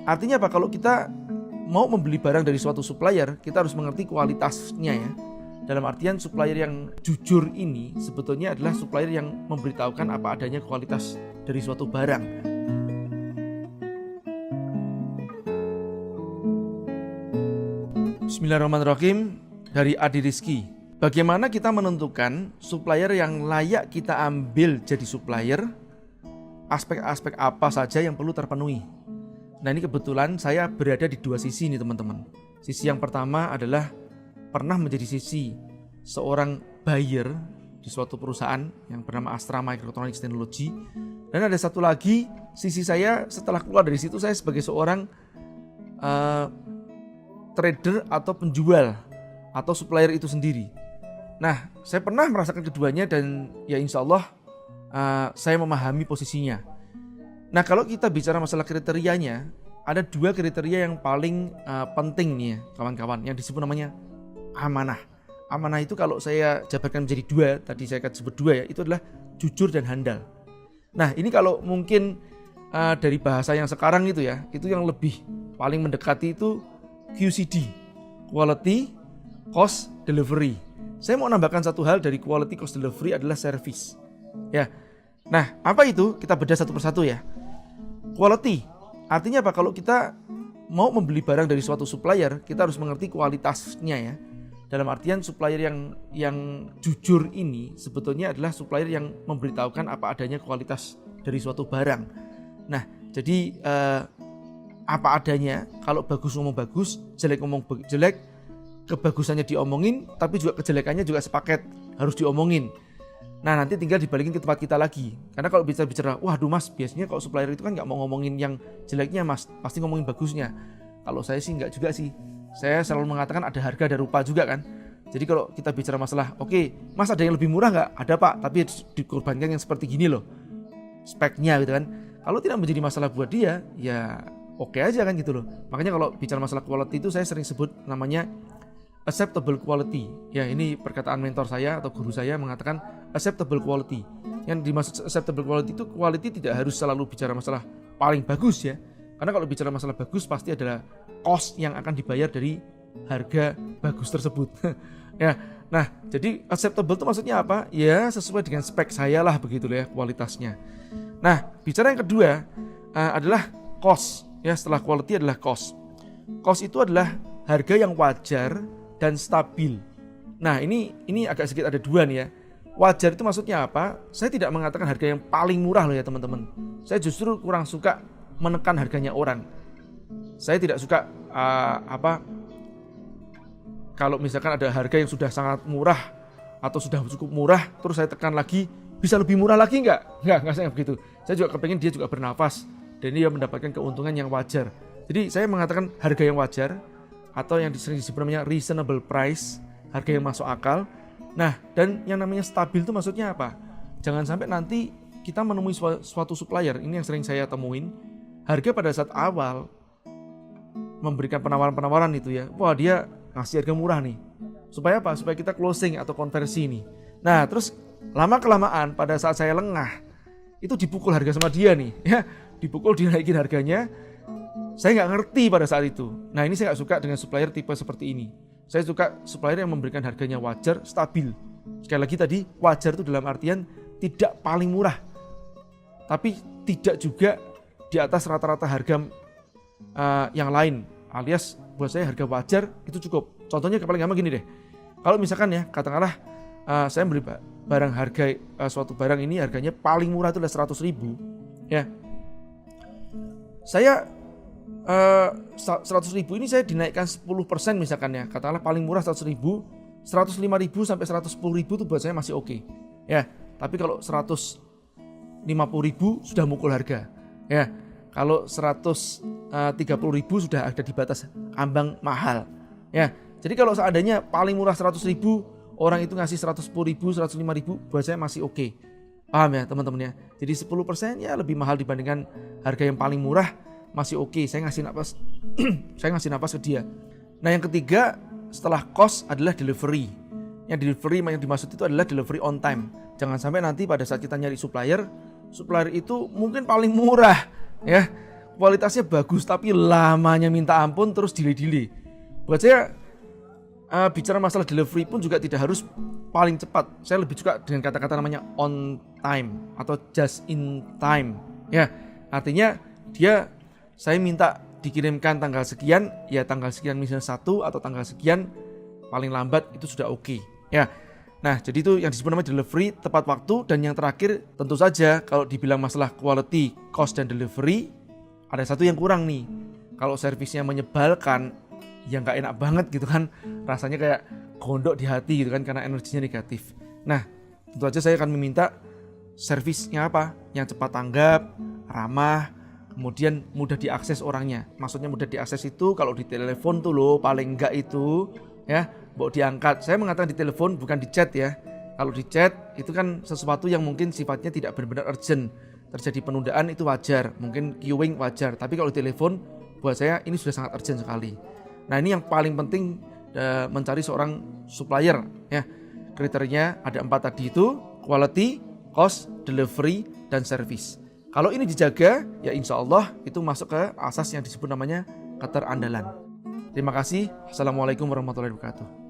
Artinya apa? Kalau kita mau membeli barang dari suatu supplier, kita harus mengerti kualitasnya ya. Dalam artian supplier yang jujur ini sebetulnya adalah supplier yang memberitahukan apa adanya kualitas dari suatu barang. Bismillahirrahmanirrahim. Dari Adi Rizky. Bagaimana kita menentukan supplier yang layak kita ambil jadi supplier? Aspek-aspek apa saja yang perlu terpenuhi? Nah, ini kebetulan saya berada di dua sisi nih teman-teman. Sisi yang pertama adalah pernah menjadi sisi seorang buyer di suatu perusahaan yang bernama Astra Microelectronics Technology. Dan ada satu lagi sisi saya setelah keluar dari situ, saya sebagai seorang trader atau penjual atau supplier itu sendiri. Nah, saya pernah merasakan keduanya dan ya insya Allah saya memahami posisinya. Nah, kalau kita bicara masalah kriterianya, ada dua kriteria yang paling penting nih ya kawan-kawan, yang disebut namanya amanah. Amanah itu kalau saya jabarkan menjadi dua, tadi saya akan sebut dua ya, itu adalah jujur dan handal. Nah, ini kalau mungkin dari bahasa yang sekarang itu ya, itu yang lebih paling mendekati itu QCD, Quality Cost Delivery. Saya mau nambahkan satu hal dari Quality Cost Delivery adalah service. Ya. Nah, apa itu? Kita bedah satu persatu ya. Quality, artinya apa? Kalau kita mau membeli barang dari suatu supplier, kita harus mengerti kualitasnya ya. Dalam artian supplier yang jujur ini sebetulnya adalah supplier yang memberitahukan apa adanya kualitas dari suatu barang. Nah, jadi apa adanya, kalau bagus ngomong bagus, jelek ngomong jelek, kebagusannya diomongin, tapi juga kejelekannya juga sepaket, harus diomongin. Nah, nanti tinggal dibalikin ke tempat kita lagi. Karena kalau bicara, waduh mas, biasanya kalau supplier itu kan gak mau ngomongin yang jeleknya mas, pasti ngomongin bagusnya. Kalau saya sih gak juga sih. Saya selalu mengatakan ada harga ada rupa juga kan. Jadi kalau kita bicara masalah, oke, mas ada yang lebih murah gak? Ada pak, tapi dikorbankan yang seperti gini loh speknya gitu kan. Kalau tidak menjadi masalah buat dia, ya oke aja kan gitu loh. Makanya kalau bicara masalah quality itu saya sering sebut namanya acceptable quality. Ya, ini perkataan mentor saya atau guru saya mengatakan acceptable quality. Yang dimaksud acceptable quality itu quality tidak harus selalu bicara masalah paling bagus ya. Karena kalau bicara masalah bagus pasti adalah cost yang akan dibayar dari harga bagus tersebut. Ya. Nah, jadi acceptable itu maksudnya apa? Ya, sesuai dengan spek saya lah begitu ya kualitasnya. Nah, bicara yang kedua adalah cost. Ya, setelah quality adalah cost. Cost itu adalah harga yang wajar dan stabil. Nah, ini agak sedikit ada dua nih ya. Wajar itu maksudnya apa? Saya tidak mengatakan harga yang paling murah loh ya teman-teman. Saya justru kurang suka menekan harganya orang. Saya tidak suka kalau misalkan ada harga yang sudah sangat murah atau sudah cukup murah, terus saya tekan lagi, bisa lebih murah lagi nggak saya begitu. Saya juga kepengen dia juga bernafas dan dia mendapatkan keuntungan yang wajar. Jadi saya mengatakan harga yang wajar atau yang sering disebut namanya reasonable price, harga yang masuk akal. Nah, dan yang namanya stabil itu maksudnya apa? Jangan sampai nanti kita menemui suatu supplier, ini yang sering saya temuin, harga pada saat awal memberikan penawaran-penawaran itu ya, wah dia ngasih harga murah nih. Supaya apa? Supaya kita closing atau konversi nih. Nah, terus lama-kelamaan pada saat saya lengah, itu dipukul harga sama dia nih, ya, dipukul dinaikin harganya. Saya nggak ngerti pada saat itu. Nah, ini saya nggak suka dengan supplier tipe seperti ini. Saya suka supplier yang memberikan harganya wajar, stabil. Sekali lagi tadi, wajar itu dalam artian tidak paling murah, tapi tidak juga di atas rata-rata harga yang lain. Alias buat saya harga wajar itu cukup. Contohnya paling gampang gini deh. Kalau misalkan ya, katakanlah saya beli barang harga suatu barang ini harganya paling murah itu adalah 100.000 ya. Saya 100.000 ini saya dinaikkan 10% misalkan ya, katakanlah paling murah 100.000, 105.000 sampai 110.000 itu buat saya masih oke. Ya, tapi kalau 150.000 sudah mukul harga. Ya, kalau 130.000 sudah ada di batas ambang mahal. Ya, jadi kalau seandainya paling murah 100.000, orang itu ngasih 110.000, 105.000, buat saya masih oke. Paham ya teman-teman ya? Jadi 10% ya lebih mahal dibandingkan harga yang paling murah, masih oke. Saya ngasih napas saya ngasih napas ke dia. Nah, yang ketiga setelah cost adalah delivery. Yang delivery yang dimaksud itu adalah delivery on time. Jangan sampai nanti pada saat kita nyari supplier itu mungkin paling murah ya. kualitasnya bagus tapi lamanya minta ampun, terus delay. Buat saya bicara masalah delivery pun juga tidak harus paling cepat. Saya lebih suka dengan kata-kata namanya on time atau just in time. Ya, artinya saya minta dikirimkan tanggal sekian, ya tanggal sekian misalnya 1 atau tanggal sekian paling lambat itu sudah oke. Ya. Nah, jadi itu yang disebut namanya delivery, tepat waktu. Dan yang terakhir, tentu saja kalau dibilang masalah quality, cost, dan delivery, ada satu yang kurang nih. Kalau servisnya menyebalkan, ya nggak enak banget gitu kan. Rasanya kayak gondok di hati gitu kan, karena energinya negatif. Nah, tentu saja saya akan meminta servisnya apa? Yang cepat tanggap, ramah, kemudian mudah diakses orangnya. Maksudnya mudah diakses itu kalau di telepon tuh loh, paling enggak itu ya, mau diangkat. Saya mengatakan di telepon bukan di chat ya. Kalau di chat itu kan sesuatu yang mungkin sifatnya tidak benar-benar urgent. Terjadi penundaan itu wajar, mungkin queuing wajar. Tapi kalau di telepon buat saya ini sudah sangat urgent sekali. Nah, ini yang paling penting mencari seorang supplier ya. Kriterianya ada 4 tadi itu, quality, cost, delivery, dan service. Kalau ini dijaga, ya insya Allah itu masuk ke asas yang disebut namanya keterandalan. Terima kasih. Assalamualaikum warahmatullahi wabarakatuh.